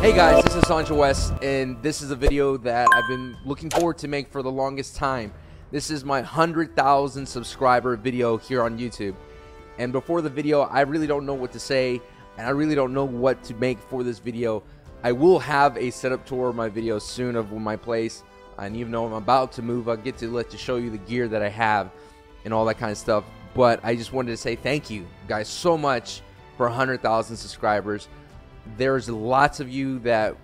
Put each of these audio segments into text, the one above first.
Hey guys, this is SanchoWest, and this is a video that I've been looking forward to make for the longest time. This is my 100,000 subscriber video here on YouTube. And before the video, I really don't know what to say, and I really don't know what to make for this video. I will have a setup tour of my videos soon of my place, and even though I'm about to move, I'll get to show you the gear that I have and all that kind of stuff. But I just wanted to say thank you guys so much for 100,000 subscribers. There's lots of you that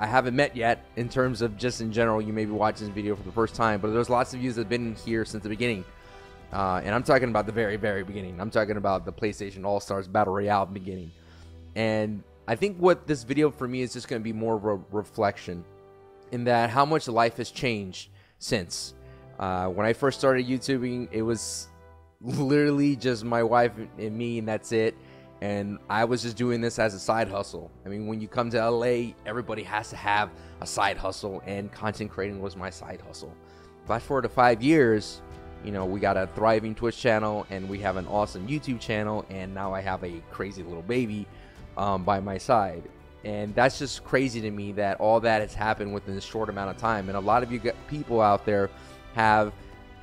I haven't met yet, in terms of just in general. You may be watching this video for the first time, but there's lots of you that have been here since the beginning. And I'm talking about the very, very beginning. I'm talking about the PlayStation All-Stars Battle Royale beginning. And I think what this video for me is just going to be more of a reflection in that how much life has changed since. When I first started YouTubing, it was literally just my wife and me, and that's it. And I was just doing this as a side hustle. I mean, when you come to LA, everybody has to have a side hustle, and content creating was my side hustle. Flash forward to 5 years, you know, we got a thriving Twitch channel, and we have an awesome YouTube channel, and now I have a crazy little baby by my side. And that's just crazy to me that all that has happened within a short amount of time. And a lot of you people out there have,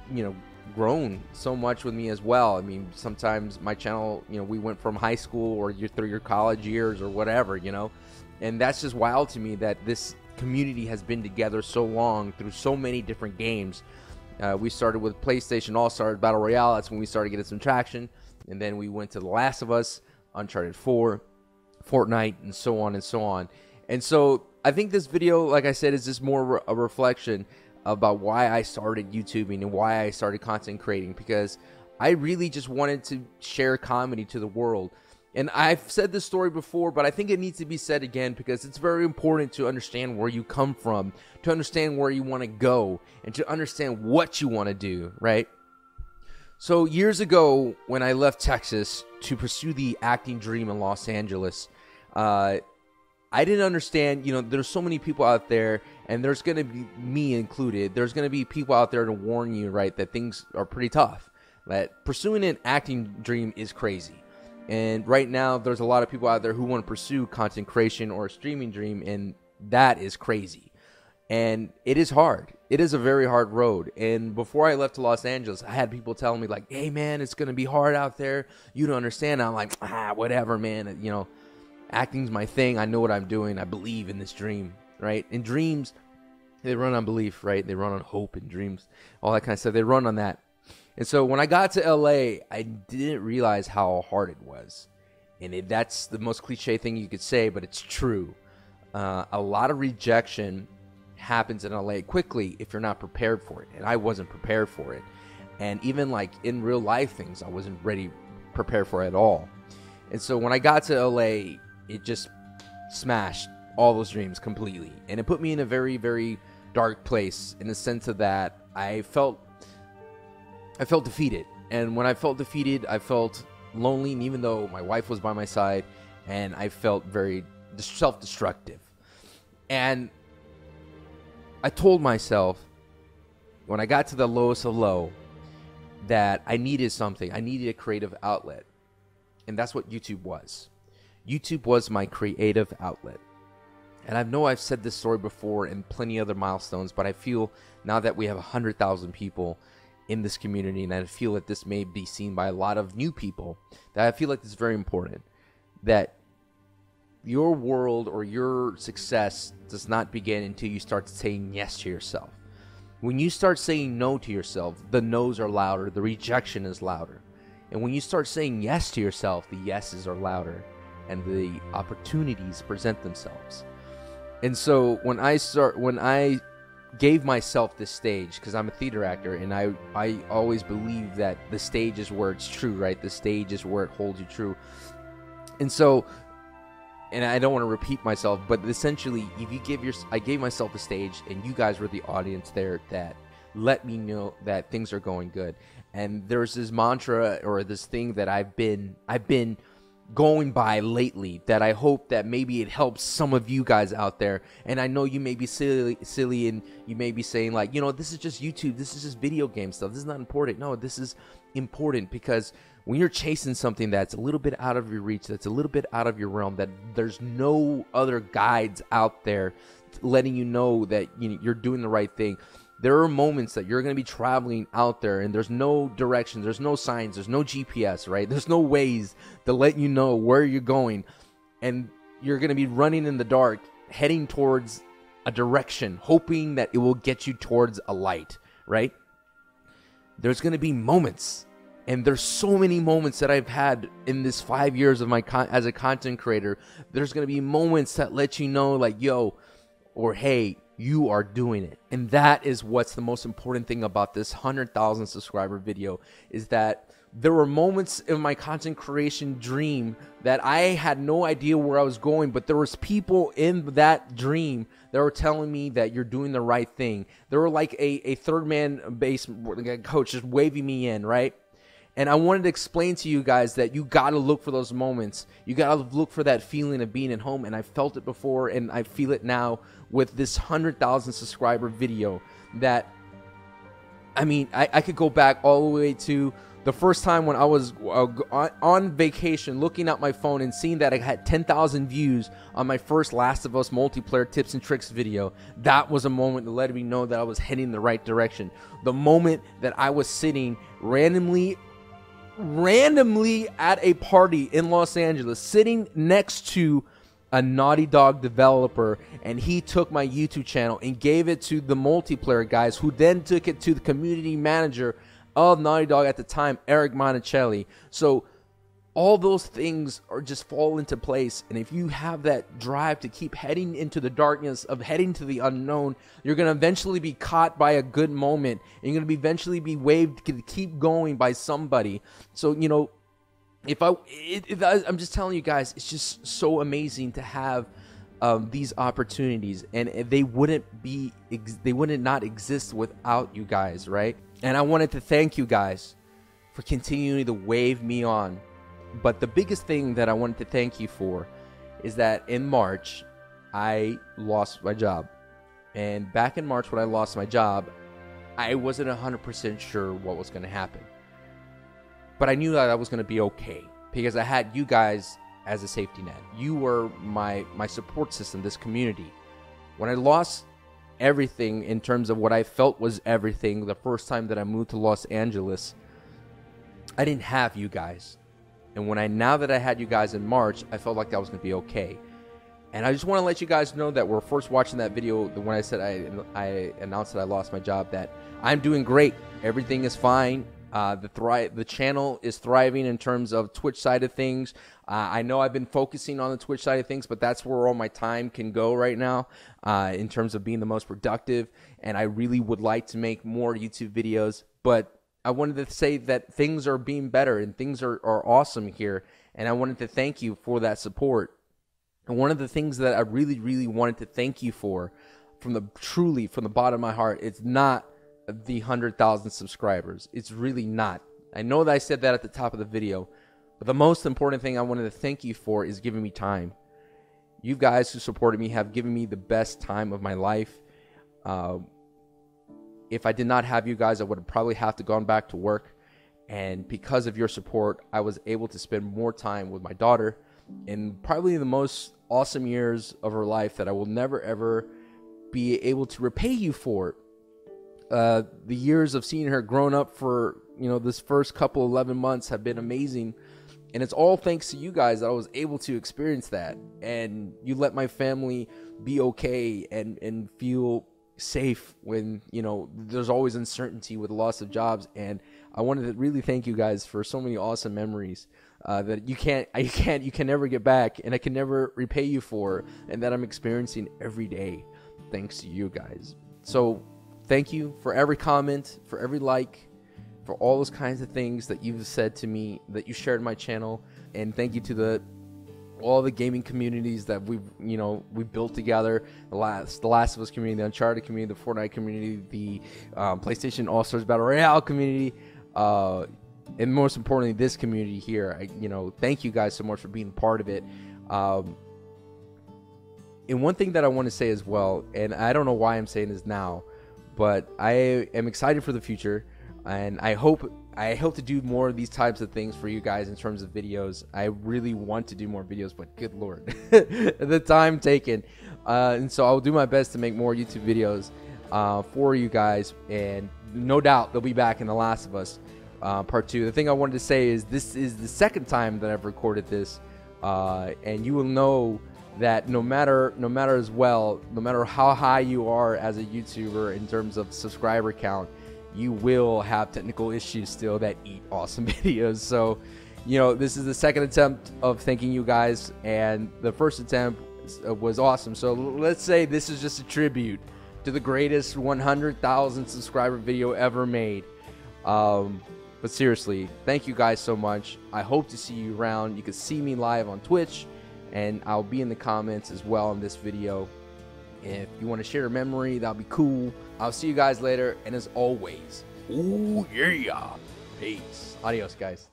you know, grown so much with me as well. I mean, sometimes my channel, you know, we went from high school or through your college years or whatever, you know, and that's just wild to me that this community has been together so long through so many different games. We started with PlayStation All-Stars Battle Royale. That's when we started getting some traction, and then we went to The Last of Us, Uncharted 4, Fortnite, and so on and so on. And so I think this video, like I said, is just more a reflection about why I started YouTubing and why I started content creating, because I really just wanted to share comedy to the world. And I've said this story before, but I think it needs to be said again, because it's very important to understand where you come from, to understand where you want to go, and to understand what you want to do, right? So years ago, when I left Texas to pursue the acting dream in Los Angeles, I didn't understand, you know, there's so many people out there, and there's going to be me included. There's going to be people out there to warn you, right, that things are pretty tough. That pursuing an acting dream is crazy. And right now, there's a lot of people out there who want to pursue content creation or a streaming dream, and that is crazy. And it is hard. It is a very hard road. And before I left to Los Angeles, I had people telling me, like, hey, man, it's going to be hard out there. You don't understand. And I'm like, whatever, man. You know, acting's my thing. I know what I'm doing. I believe in this dream, right? And dreams, they run on belief, right? They run on hope and dreams, all that kind of stuff. They run on that. And so when I got to LA, I didn't realize how hard it was. And that's the most cliche thing you could say, but it's true. A lot of rejection happens in LA quickly if you're not prepared for it. And I wasn't prepared for it. And even like in real life things, I wasn't prepared for it at all. And so when I got to LA, it just smashed all those dreams completely. And it put me in a very, very dark place, in the sense of that I felt defeated. And when I felt defeated, I felt lonely, and even though my wife was by my side, and I felt very self-destructive. And I told myself, when I got to the lowest of low, that I needed something. I needed a creative outlet. And that's what YouTube was. YouTube was my creative outlet. And I know I've said this story before in plenty of other milestones, but I feel now that we have 100,000 people in this community, and I feel that this may be seen by a lot of new people, that I feel like this is very important, that your world or your success does not begin until you start saying yes to yourself. When you start saying no to yourself, the no's are louder, the rejection is louder. And when you start saying yes to yourself, the yeses are louder, and the opportunities present themselves. And so when I gave myself this stage, because I'm a theater actor, and I always believe that the stage is where it's true, right? The stage is where it holds you true. And so, and I don't want to repeat myself, but essentially, I gave myself a stage, and you guys were the audience there that let me know that things are going good. And there's this mantra, or this thing that I've been going by lately, that I hope that maybe it helps some of you guys out there. And I know you may be silly, and you may be saying, like, you know, this is just YouTube, this is just video game stuff, this is not important. No, this is important, because when you're chasing something that's a little bit out of your reach, that's a little bit out of your realm, that there's no other guides out there letting you know that you're doing the right thing. There are moments that you're going to be traveling out there and there's no direction, there's no signs, there's no GPS, right? There's no ways to let you know where you're going. And you're going to be running in the dark, heading towards a direction, hoping that it will get you towards a light, right? There's going to be moments, and there's so many moments that I've had in this 5 years of my as a content creator. There's going to be moments that let you know, like, yo, or hey, you are doing it. And that is what's the most important thing about this 100,000 subscriber video, is that there were moments in my content creation dream that I had no idea where I was going, but there was people in that dream that were telling me that you're doing the right thing. They were like a third man base coach just waving me in, right? And I wanted to explain to you guys that you got to look for those moments. You got to look for that feeling of being at home. And I felt it before, and I feel it now with this 100,000 subscriber video. That, I mean, I could go back all the way to the first time when I was on vacation, looking at my phone and seeing that I had 10,000 views on my first Last of Us multiplayer tips and tricks video. That was a moment that let me know that I was heading in the right direction. The moment that I was sitting randomly at a party in Los Angeles, sitting next to a Naughty Dog developer, and he took my YouTube channel and gave it to the multiplayer guys, who then took it to the community manager of Naughty Dog at the time, Eric Monticelli. So all those things are just fall into place. And if you have that drive to keep heading into the darkness, of heading to the unknown, you're going to eventually be caught by a good moment. And you're going to eventually be waved to keep going by somebody. So, you know, I'm just telling you guys, it's just so amazing to have these opportunities, and they wouldn't not exist without you guys, right? And I wanted to thank you guys for continuing to wave me on. But the biggest thing that I wanted to thank you for is that in March, I lost my job. And back in March when I lost my job, I wasn't 100% sure what was going to happen. But I knew that I was going to be okay, because I had you guys as a safety net. You were my support system, this community. When I lost everything in terms of what I felt was everything the first time that I moved to Los Angeles, I didn't have you guys. And now that I had you guys in March, I felt like that was going to be okay. And I just want to let you guys know that we're first watching that video when I said I announced that I lost my job, that I'm doing great. Everything is fine. The channel is thriving in terms of Twitch side of things. I know I've been focusing on the Twitch side of things, but that's where all my time can go right now in terms of being the most productive. And I really would like to make more YouTube videos, but I wanted to say that things are being better and things are awesome here. And I wanted to thank you for that support. And one of the things that I really, really wanted to thank you for, from the bottom of my heart, it's not the 100,000 subscribers. It's really not. I know that I said that at the top of the video, but the most important thing I wanted to thank you for is giving me time. You guys who supported me have given me the best time of my life. If I did not have you guys, I would have probably have to gone back to work. And because of your support, I was able to spend more time with my daughter in probably the most awesome years of her life that I will never, ever be able to repay you for. The years of seeing her grown up for, this first couple 11 months have been amazing. And it's all thanks to you guys that I was able to experience that. And you let my family be okay and feel safe when, there's always uncertainty with the loss of jobs. And I wanted to really thank you guys for so many awesome memories that you can never get back, and I can never repay you for, and that I'm experiencing every day thanks to you guys. So thank you for every comment, for every like, for all those kinds of things that you've said to me, that you shared my channel. And thank you to all the gaming communities that we've built together. The Last of Us community, the Uncharted community, the Fortnite community, the PlayStation All-Stars Battle Royale community, and most importantly, this community here. Thank you guys so much for being part of it. And one thing that I want to say as well, and I don't know why I'm saying this now, but I am excited for the future, and I hope I hope to do more of these types of things for you guys in terms of videos. I really want to do more videos, but good Lord, the time taken. And so I'll do my best to make more YouTube videos for you guys. And no doubt they'll be back in The Last of Us Part 2. The thing I wanted to say is this is the second time that I've recorded this. And you will know that no matter how high you are as a YouTuber in terms of subscriber count, you will have technical issues still that eat awesome videos. So, you know, this is the second attempt of thanking you guys, and the first attempt was awesome. So let's say this is just a tribute to the greatest 100,000 subscriber video ever made. But seriously, thank you guys so much. I hope to see you around. You can see me live on Twitch, and I'll be in the comments as well in this video. If you want to share a memory, that'll be cool. I'll see you guys later, and as always, ooh yeah, peace. Adios, guys.